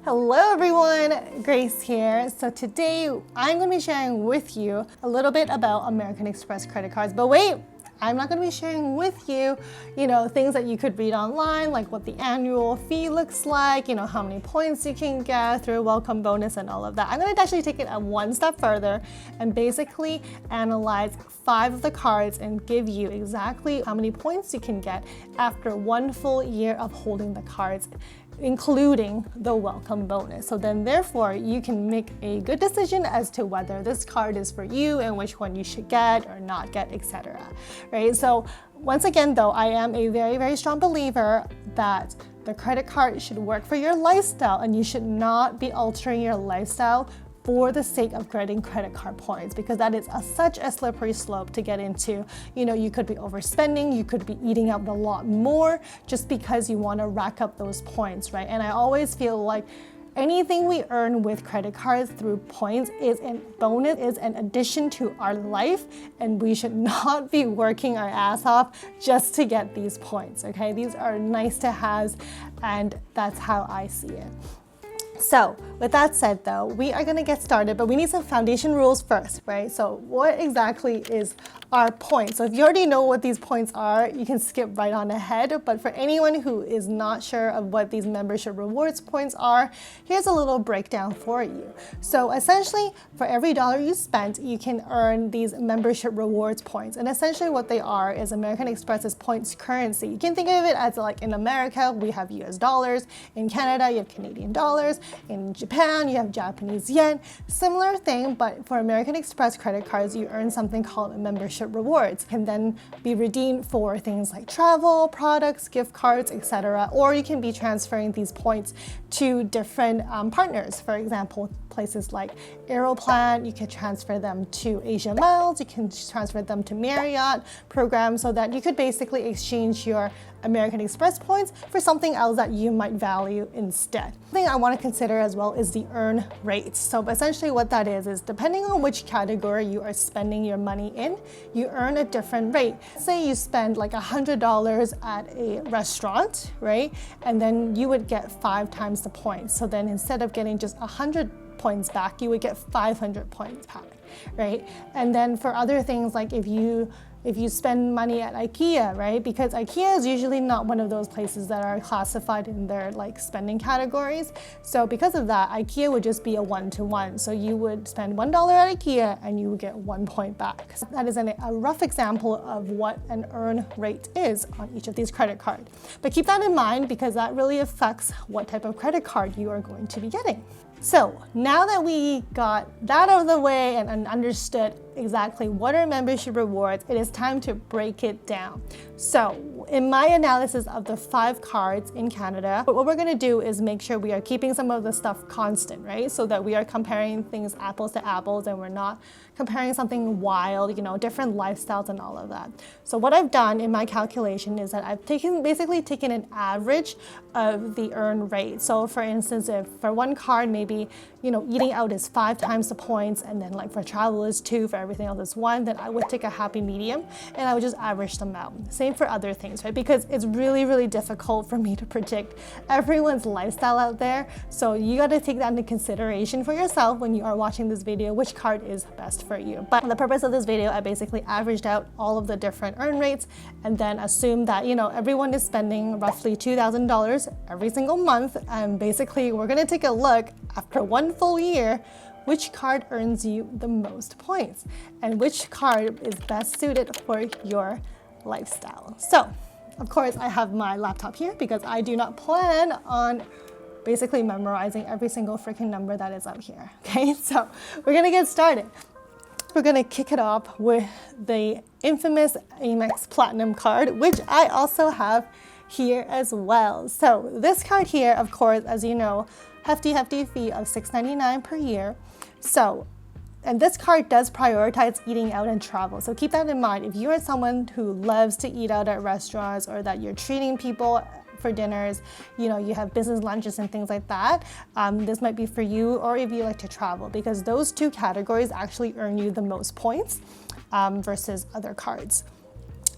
Hello everyone, Grace here. So today I'm going to be sharing with you a little bit about American Express credit cards. But wait, I'm not going to be sharing with you, things that you could read online, like what the annual fee looks like, how many points you can get through a welcome bonus and all of that. I'm going to actually take it one step further and basically analyze 5 of the cards and give you exactly how many points you can get after 1 full year of holding the cards, including the welcome bonus. So then therefore you can make a good decision as to whether this card is for you and which one you should get or not get, etc. Right? So once again though, I am a very, very strong believer that the credit card should work for your lifestyle and you should not be altering your lifestyle for the sake of getting credit card points, because that is such a slippery slope to get into. You could be overspending, you could be eating out a lot more just because you want to rack up those points, right? And I always feel like anything we earn with credit cards through points is a bonus, is an addition to our life, and we should not be working our ass off just to get these points, okay? These are nice to have, and that's how I see it. So with that said though, we are gonna get started, but we need some foundation rules first, right? So what exactly is our points? So if you already know what these points are, you can skip right on ahead. But for anyone who is not sure of what these membership rewards points are, here's a little breakdown for you. So essentially, for every dollar you spend, you can earn these membership rewards points. And essentially what they are is American Express's points currency. You can think of it as like in America, we have US dollars. In Canada, you have Canadian dollars. In Japan, you have Japanese yen. Similar thing, but for American Express credit cards, you earn something called membership rewards. Can then be redeemed for things like travel, products, gift cards, etc. Or you can be transferring these points to different partners. For example, places like Aeroplan, you can transfer them to Asia Miles, you can transfer them to Marriott programs, so that you could basically exchange your American Express points for something else that you might value instead. The thing I want to consider as well is the earn rates. So essentially what that is depending on which category you are spending your money in, you earn a different rate. Say you spend like $100 at a restaurant, right? And then you would get 5 times the points. So then instead of getting just 100 points back, you would get 500 points back, right? And then for other things, like if you spend money at IKEA, right? Because IKEA is usually not one of those places that are classified in their like spending categories. So because of that, IKEA would just be a 1-to-1. So you would spend $1 at IKEA and you would get 1 point back. So that is a rough example of what an earn rate is on each of these credit cards. But keep that in mind because that really affects what type of credit card you are going to be getting. So now that we got that out of the way and understood exactly what are membership rewards, it is time to break it down. So in my analysis of the 5 cards in Canada, what we're gonna do is make sure we are keeping some of the stuff constant, right? So that we are comparing things apples to apples and we're not comparing something wild, different lifestyles and all of that. So what I've done in my calculation is that I've basically taken an average of the earn rate. So for instance, if for one card, maybe, eating out is 5 times the points, and then like for travel is 2, for everything else is 1, then I would take a happy medium and I would just average them out. Same for other things, right? Because it's really, really difficult for me to predict everyone's lifestyle out there. So you got to take that into consideration for yourself when you are watching this video, which card is best for you. But for the purpose of this video, I basically averaged out all of the different earn rates and then assumed that, everyone is spending roughly $2,000 every single month. And basically we're going to take a look after 1 full year, which card earns you the most points and which card is best suited for your lifestyle. So of course I have my laptop here because I do not plan on basically memorizing every single freaking number that is up here. Okay, so we're gonna get started. We're gonna kick it off with the infamous Amex Platinum card, which I also have here as well. So this card here, of course, as you know, hefty fee of $6.99 per year. So, and this card does prioritize eating out and travel. So keep that in mind. If you are someone who loves to eat out at restaurants or that you're treating people for dinners, you have business lunches and things like that, this might be for you, or if you like to travel, because those 2 categories actually earn you the most points versus other cards.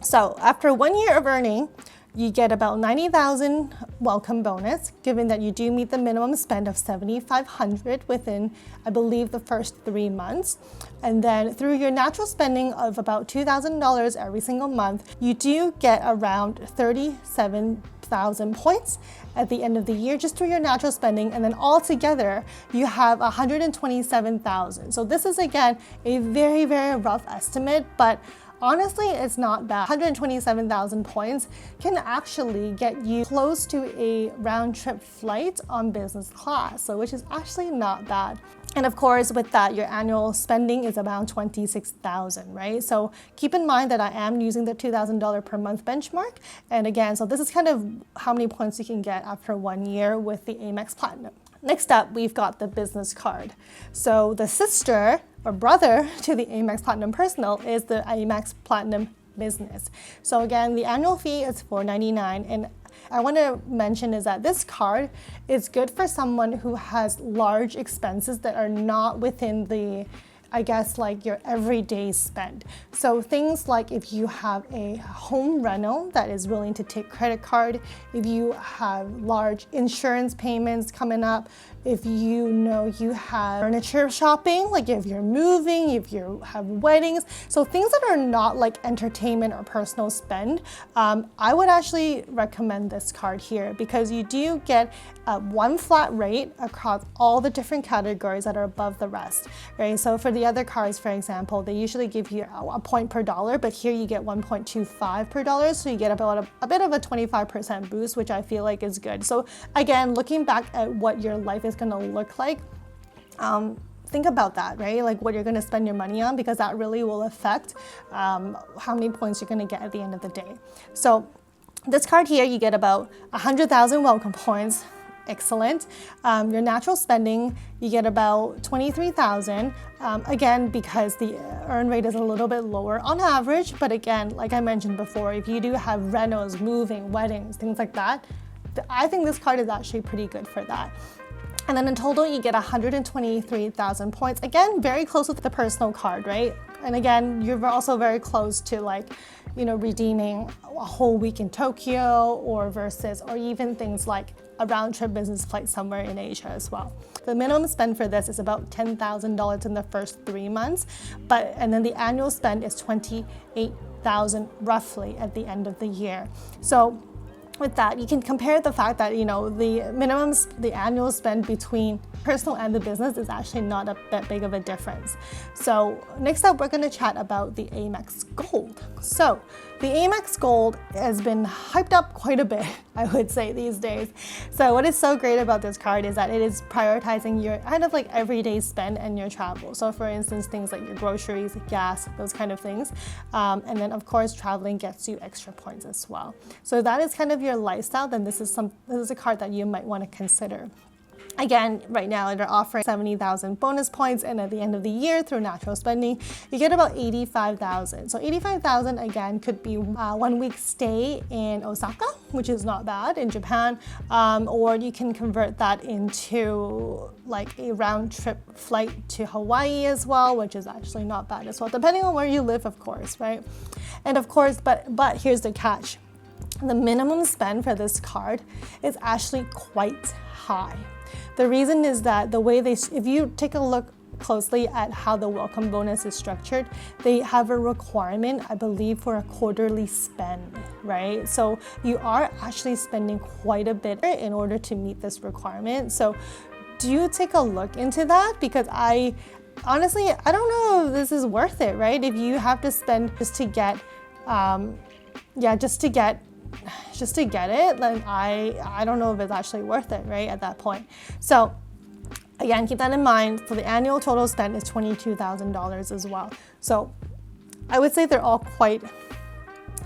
So after 1 year of earning, you get about 90,000 welcome bonus, given that you do meet the minimum spend of 7,500 within, I believe, the first 3 months. And then through your natural spending of about $2,000 every single month, you do get around 37,000 points at the end of the year just through your natural spending, and then altogether you have 127,000. So this is again a very, very rough estimate, but honestly, it's not bad. 127,000 points can actually get you close to a round trip flight on business class, so which is actually not bad. And of course, with that, your annual spending is around 26,000, right? So keep in mind that I am using the $2,000 per month benchmark. And again, so this is kind of how many points you can get after 1 year with the Amex Platinum. Next up, we've got the business card. So the sister or brother to the Amex Platinum Personal is the Amex Platinum Business. So again, the annual fee is $499, and I want to mention is that this card is good for someone who has large expenses that are not within the, I guess, like your everyday spend. So things like if you have a home rental that is willing to take credit card, if you have large insurance payments coming up, if you know you have furniture shopping, like if you're moving, if you have weddings, so things that are not like entertainment or personal spend, I would actually recommend this card here because you do get one flat rate across all the different categories that are above the rest, right? So for the other cards, for example, they usually give you a point per dollar, but here you get 1.25 per dollar, so you get about a bit of a 25% boost, which I feel like is good. So again, looking back at what your life is gonna look like, think about that, right? Like what you're gonna spend your money on, because that really will affect how many points you're gonna get at the end of the day. So this card here, you get about 100,000 welcome points. Excellent. Your natural spending, you get about 23,000. Again, because the earn rate is a little bit lower on average, but again, like I mentioned before, if you do have renos, moving, weddings, things like that, I think this card is actually pretty good for that. And then in total, you get 123,000 points. Again, very close with the personal card, right? And again, you're also very close to like, you know, redeeming a whole week in Tokyo or even things like a round trip business flight somewhere in Asia as well. The minimum spend for this is about $10,000 in the first 3 months, and then the annual spend is 28,000 roughly at the end of the year. So with that, you can compare the fact that, you know, the annual spend between personal and the business is actually not that big of a difference. So next up, we're going to chat about the Amex Gold. So the Amex Gold has been hyped up quite a bit, I would say, these days. So what is so great about this card is that it is prioritizing your kind of like everyday spend and your travel. So for instance, things like your groceries, gas, those kind of things. And then of course, traveling gets you extra points as well. So if that is kind of your lifestyle, then this is a card that you might want to consider. Again, right now they're offering 70,000 bonus points, and at the end of the year through natural spending, you get about 85,000. So 85,000 again could be 1 week stay in Osaka, which is not bad, in Japan, or you can convert that into like a round trip flight to Hawaii as well, which is actually not bad as well, depending on where you live, of course, right? And of course, but here's the catch. The minimum spend for this card is actually quite high. The reason is that if you take a look closely at how the welcome bonus is structured, they have a requirement, I believe, for a quarterly spend, right? So you are actually spending quite a bit in order to meet this requirement. So do take a look into that, because honestly, I don't know if this is worth it, right? If you have to spend just to get it, then I don't know if it's actually worth it, right, at that point. So again, keep that in mind. So the annual total spend is $22,000 as well. So I would say they're all quite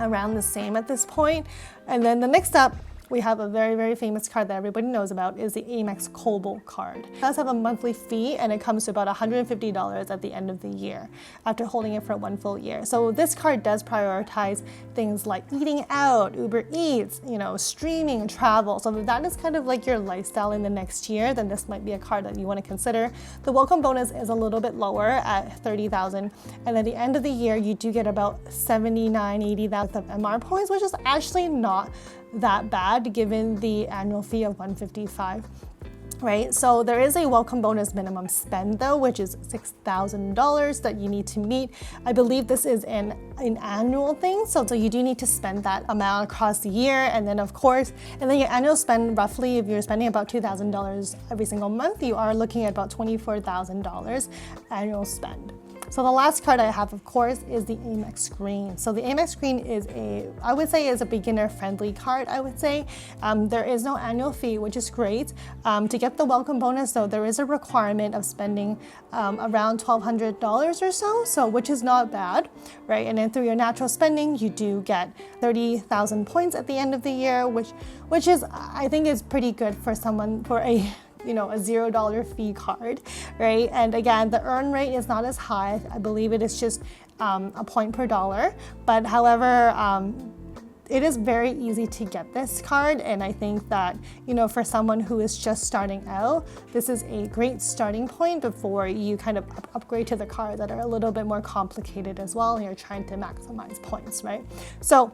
around the same at this point. And then the next up, we have a very, very famous card that everybody knows about is the Amex Colbolt card. It does have a monthly fee and it comes to about $150 at the end of the year after holding it for 1 full year. So this card does prioritize things like eating out, Uber Eats, streaming, travel. So if that is kind of like your lifestyle in the next year, then this might be a card that you want to consider. The welcome bonus is a little bit lower at 30,000, and at the end of the year you do get about 79, 80,000 of MR points, which is actually not that bad given the annual fee of $155. Right, so there is a welcome bonus minimum spend though, which is $6,000 that you need to meet. I believe this is an annual thing, so you do need to spend that amount across the year, and then your annual spend, roughly, if you're spending about $2,000 every single month, you are looking at about $24,000 annual spend. So the last card I have, of course, is the Amex Green. So the Amex Green is I would say a beginner-friendly card, I would say. There is no annual fee, which is great. To get the welcome bonus, though, there is a requirement of spending around $1,200 or so, which is not bad, right? And then through your natural spending, you do get 30,000 points at the end of the year, which is, I think, is pretty good for a $0 fee card, right? And again, the earn rate is not as high. I believe it is just a point per dollar. But however, it is very easy to get this card. And I think that, for someone who is just starting out, this is a great starting point before you kind of upgrade to the cards that are a little bit more complicated as well, and you're trying to maximize points, right? So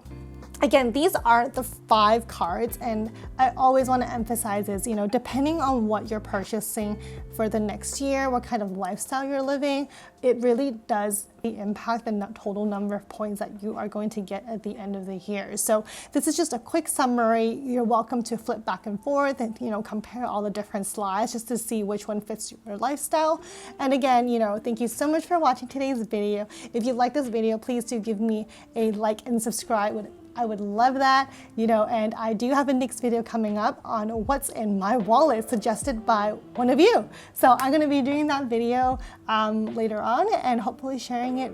again, these are the 5 cards, and I always want to emphasize is, depending on what you're purchasing for the next year, what kind of lifestyle you're living, it really does impact the total number of points that you are going to get at the end of the year. So this is just a quick summary. You're welcome to flip back and forth and, compare all the different slides just to see which one fits your lifestyle. And again, thank you so much for watching today's video. If you like this video, please do give me a like and subscribe. I would love that, and I do have a next video coming up on what's in my wallet suggested by one of you. So I'm going to be doing that video later on and hopefully sharing it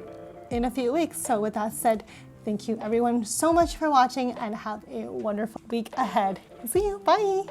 in a few weeks. So with that said, thank you everyone so much for watching and have a wonderful week ahead. See you. Bye.